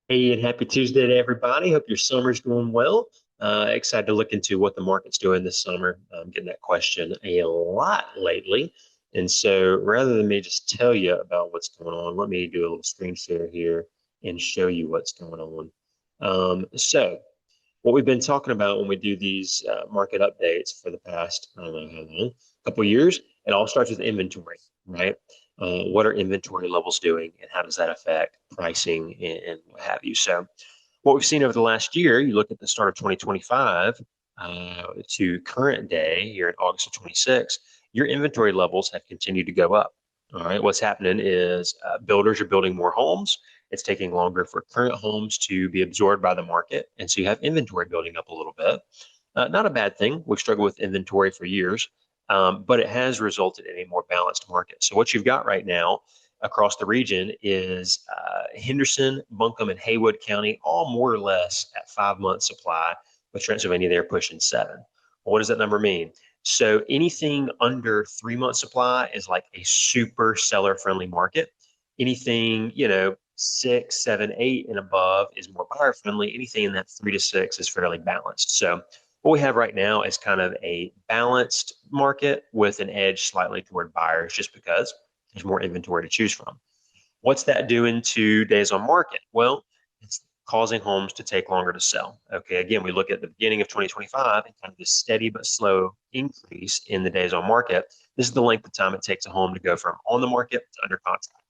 Hey, and happy Tuesday to everybody. Hope your summer's going well. Excited to look into what the market's doing this summer. I'm getting that question a lot lately. And so rather than me just tell you about what's going on, let me do a little screen share here and show you what's going on. So what we've been talking about when we do these market updates for the past, I don't know how long, couple of years, it all starts with inventory, right? What are inventory levels doing and how does that affect pricing and what have you? So, what we've seen over the last year, you look at the start of 2025 to current day here in August of 26, your inventory levels have continued to go up. All right, what's happening is builders are building more homes. It's taking longer for current homes to be absorbed by the market. And so you have inventory building up a little bit. Not a bad thing. We've struggled with inventory for years, but it has resulted in a more balanced market. So what you've got right now across the region is Henderson, Buncombe, and Haywood County, all more or less at 5 month supply, with Transylvania there pushing seven. Well, what does that number mean? So anything under 3 month supply is like a super seller friendly market. Anything, six, seven, eight, and above is more buyer friendly. Anything in that 3 to 6 is fairly balanced. So what we have right now is kind of a balanced market with an edge slightly toward buyers just because there's more inventory to choose from. What's that doing to days on market? Well, it's causing homes to take longer to sell. Okay, again, we look at the beginning of 2025 and kind of this steady but slow increase in the days on market. This is the length of time it takes a home to go from on the market to under contract,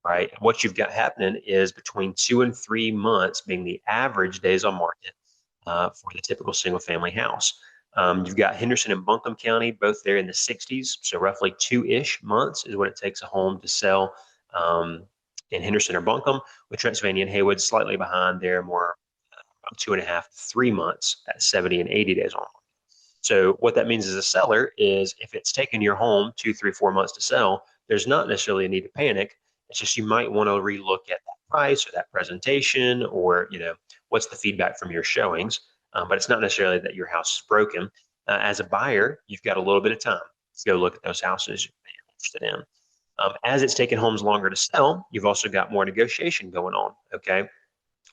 right? What you've got happening is between 2 and 3 months being the average days on market for the typical single family house. You've got Henderson and Buncombe County, both there in the 60s. So roughly 2-ish months is what it takes a home to sell in Henderson or Buncombe, with Transylvania and Haywood slightly behind there, more about 2.5 to 3 months at 70 and 80 days on. So what that means as a seller is if it's taken your home 2, 3, 4 months to sell, there's not necessarily a need to panic. It's just you might want to relook at that price or that presentation or, what's the feedback from your showings. But it's not necessarily that your house is broken. As a buyer, you've got a little bit of time to go look at those houses that you're interested in. As it's taken homes longer to sell, you've also got more negotiation going on. Okay.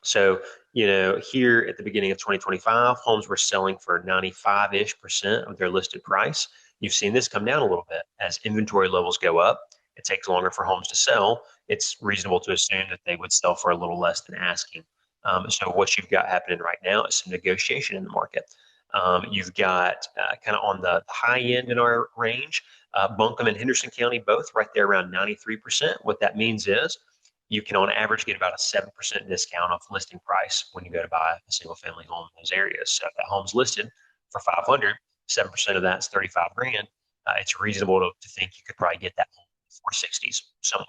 So, here at the beginning of 2025, homes were selling for 95-ish% of their listed price. You've seen this come down a little bit as inventory levels go up. It takes longer for homes to sell. It's reasonable to assume that they would sell for a little less than asking. So, what you've got happening right now is some negotiation in the market. You've got kind of on the high end in our range, Buncombe and Henderson County, both right there around 93%. What that means is you can on average get about a 7% discount off listing price when you go to buy a single family home in those areas. So if that home's listed for 500, 7% of that's 35 grand. It's reasonable to think you could probably get that home in the 460s somewhere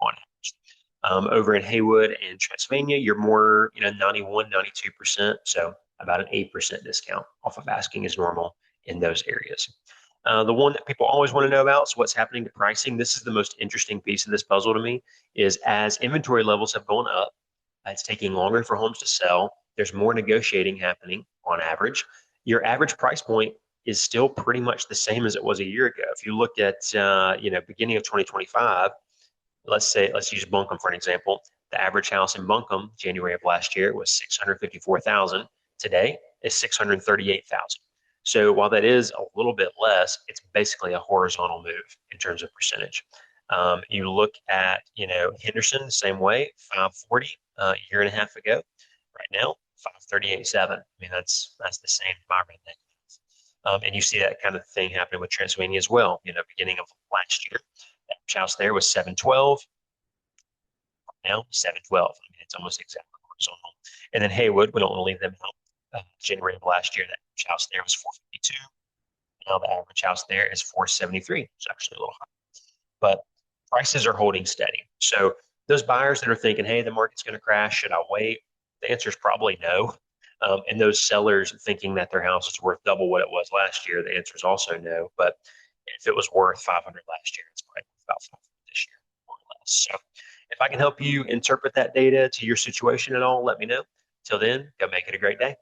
on average. Over in Haywood and Transylvania, you're more, 91, 92%. So about an 8% discount off of asking is normal in those areas. The one that people always want to know about is what's happening to pricing. This is the most interesting piece of this puzzle to me, is as inventory levels have gone up, it's taking longer for homes to sell. There's more negotiating happening on average. Your average price point is still pretty much the same as it was a year ago. If you look at, beginning of 2025, let's use Buncombe for an example. The average house in Buncombe, January of last year, was 654,000. Today is 638,000. So while that is a little bit less, it's basically a horizontal move in terms of percentage. You look at, Henderson, the same way, 540 a year and a half ago. Right now, 538.7. I mean, that's the same environment. And you see that kind of thing happening with Transylvania as well. Beginning of last year, that house there was 712. Now 712. I mean, it's almost exactly horizontal. And then Haywood, we don't want to leave them out. January of last year, that house there was 452. Now the average house there is 473. It's actually a little high, but prices are holding steady. So those buyers that are thinking, hey, the market's going to crash, should I wait? The answer is probably no. And those sellers thinking that their house is worth double what it was last year, the answer is also no. But if it was worth 500 last year, it's probably worth about 500 this year, more or less. So if I can help you interpret that data to your situation at all, let me know. Till then, go make it a great day.